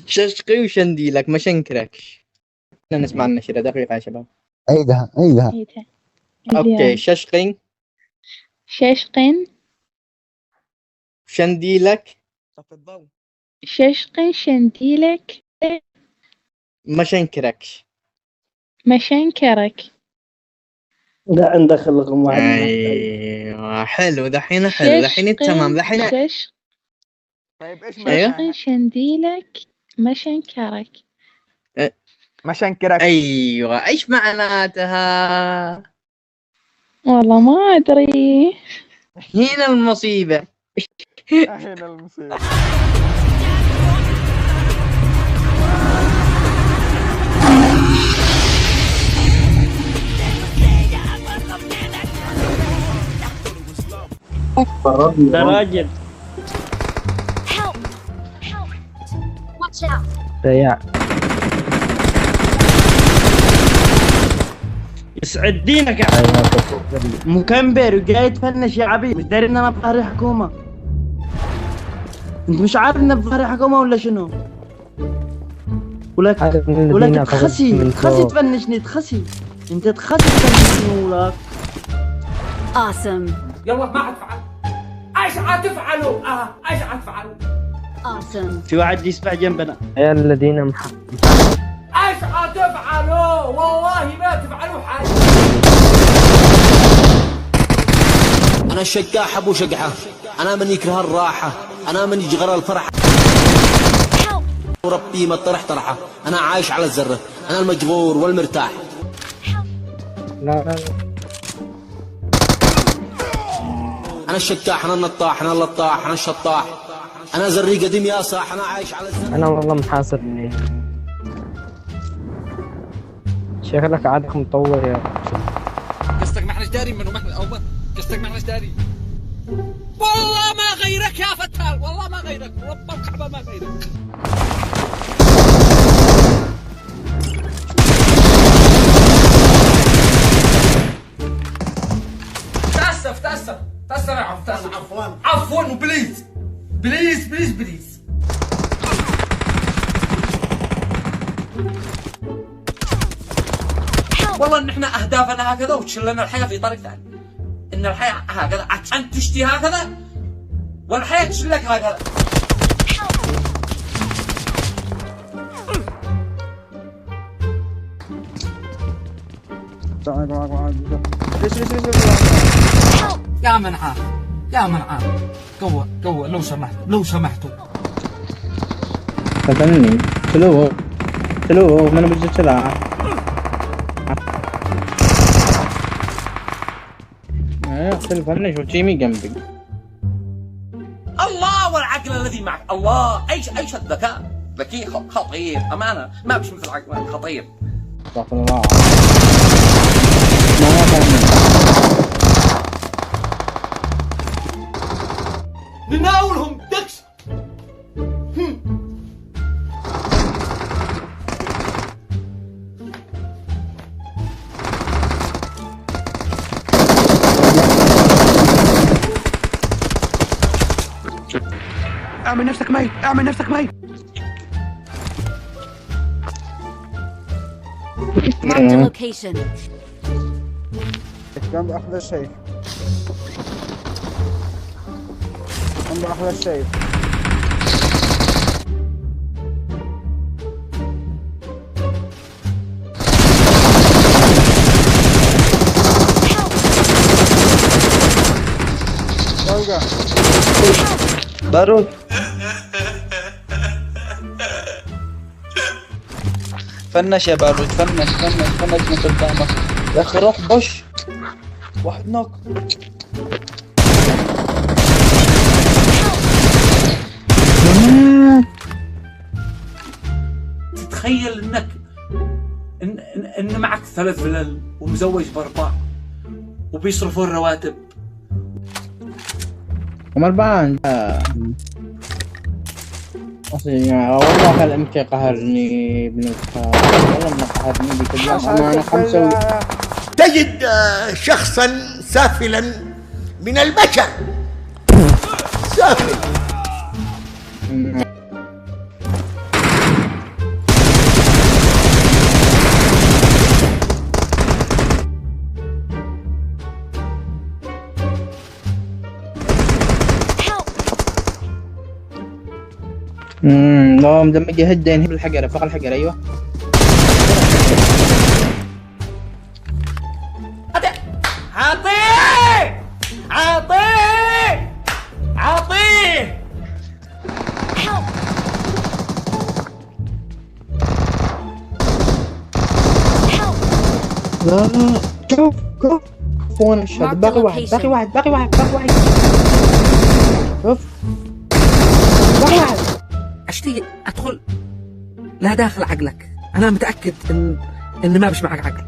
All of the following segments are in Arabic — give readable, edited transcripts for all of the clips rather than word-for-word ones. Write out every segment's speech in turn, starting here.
ششقي وشنديلك ما شنكركش. نسمع النشرة دقيقة يا شباب. عيدها. اوكي ششقي ششقين شنديلك طفي الضوء ششقين شنديلك ما شنكركش. مشنكرك. لا ندخل رقم واحد. ايوه حلو دحين حلو دحين تمام دحين. طيب ايش ششقين شنديلك مشنكرك. مشنكرك؟ ايوه ايش معناتها؟ والله ما أدري. هنا المصيبة. هنا المصيبة. ده راجل ضياع. يسعد دينك يا مكمبر وجاي تفنش يا عبيد. مش داري ان انا بظهري حكومة؟ انت مش عارف ان بظهري حكومة ولا شنو؟ ولك تخسي تفنشني تخسي. انت تخسي تفنشني ولك. Awesome. يلا ما حتفعل. ايش حتفعلوا؟ ايش حتفعلوا؟ Awesome. في واحد يسبح جنبنا. يا الذين ايش حتفعلوا؟ والله ما تفعلوا حاجة. أنا الشقاح أبو شقحة، أنا من يكره الراحة، أنا من يجغر الفرح وربي ما طرح طرحة، أنا عايش على الزرة، أنا المجغور والمرتاح. لا أنا الشقاح، أنا النطاح، أنا اللطاح، أنا الشطاح، أنا زري قديم يا صاح، أنا عايش على الزرة. انا والله محاسبني. شكلك عادك مطور يا قصدك ما احناش داري منه، ما احنا او قصدك ما احناش داري. والله ما غيرك يا فتال، والله ما غيرك، رب الكعبة ما غيرك. تأسف يا عفوا وبليز بليز. والله ان احنا اهدافنا هكذا وتشلنا الحياه في طريق ثاني. ان الحياه هكذا انت تشتي هكذا والحياه تشلك هكذا. يا منعاه قوة لو سمحتوا. فتني سلو ما انا بدي تلعب. فنش وتيمي جنبي. الله والعقل الذي معك، الله ايش الذكاء، ذكي خطير امانه، ما بش مثل عقل خطير. استغفر الله. نناولهم دكس. اعمل نفسك ميت. Marked a location. جنب احلى الشيء. بارود. فنش يا بارود، فنش من قدامك يا اخي. روح بش واحد نوك. تتخيل انك ان معك 3 فلل ومزوج ب4 وبيصرفوا الرواتب. ومربعان والله كلامك قهرني بنتها، والله ما قهرني بكل أمانة. 5 تجد شخصا سافلا من البشر، سافل لا مدمج يهدين بالحجره فوق الحجره. ايوه عطيه عطيه عطيه. لا شوف شوف وين الشهد. باقي واحد باقي واحد باقي واحد باقي واحد. شوف باقي واحد. اشتي ادخل لا داخل عقلك. انا متاكد ان ما بش معك عقل.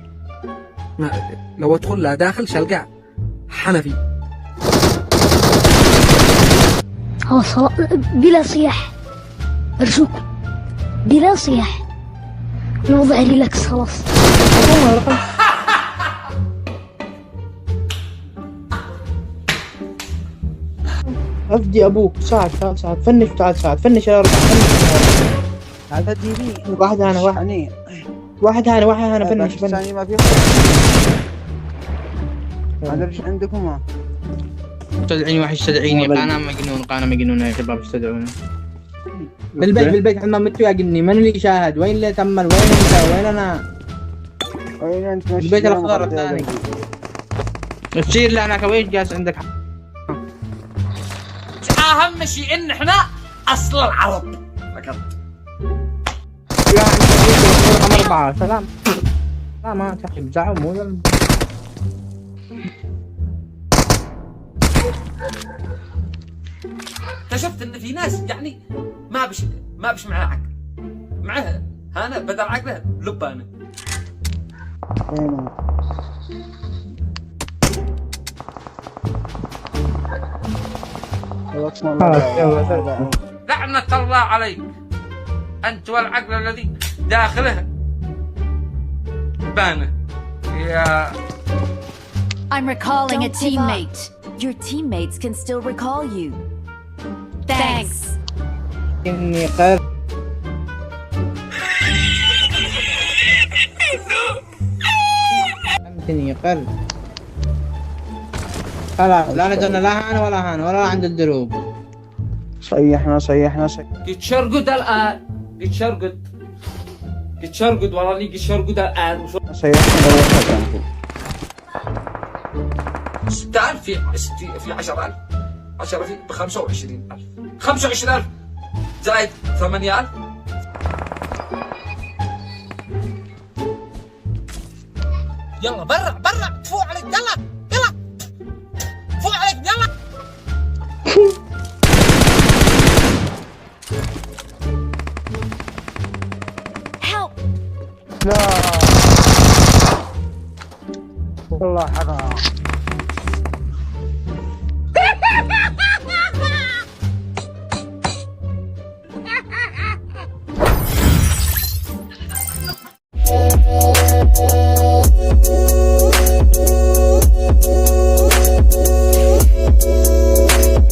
لو ادخل لا داخل شلقع حنفي. خلاص بلا صياح ارجوك، بلا صياح. الوضع ريلاكس خلاص. افدي ابوك. ساعد تعال ساعد فنش. تعال ساعد فنش يا رب. هذا الدي بي واحد هنا واحد يعني واحد هنا واحد هنا فنش فنش. الثاني ما في. هذا ايش عندكم؟ استدعيني واحد استدعيني. قانا مجنون قانا مجنون يا شباب استدعوني. بالبيت بالبيت عندما متوا يقني. من اللي شاهد؟ وين اللي تمل؟ وين انت؟ وين انا؟ وين انت؟ البيت الاخضر الثاني. تصير لعنك ويش جالس عندك؟ اهم شيء ان احنا اصل العرب فقط. رقم 4 سلام. لا ما تحب زعم مو ذا. اكتشفت ان في ناس يعني ما بش معاه عقل. معاه انا بدل عقله لبانه. لعنة الله عليك انت والعقل الذي داخله بانه يا. I'm recalling a Don't give up. teammate. Your teammates can still recall you. Thanks. اني قر فهمتني قر. خلاص لا نزلنا لا هان ولا هان ولا عند الدروب. صيحنا يتشرقد الان يتشرقد وراني يتشرقد الان. صيحنا 6000 في 10000 10 في ب 25000 25000 زائد 8000. يلا برا تفوق عليك. يلا فوق عليك يلا. Help. لا والله حرام.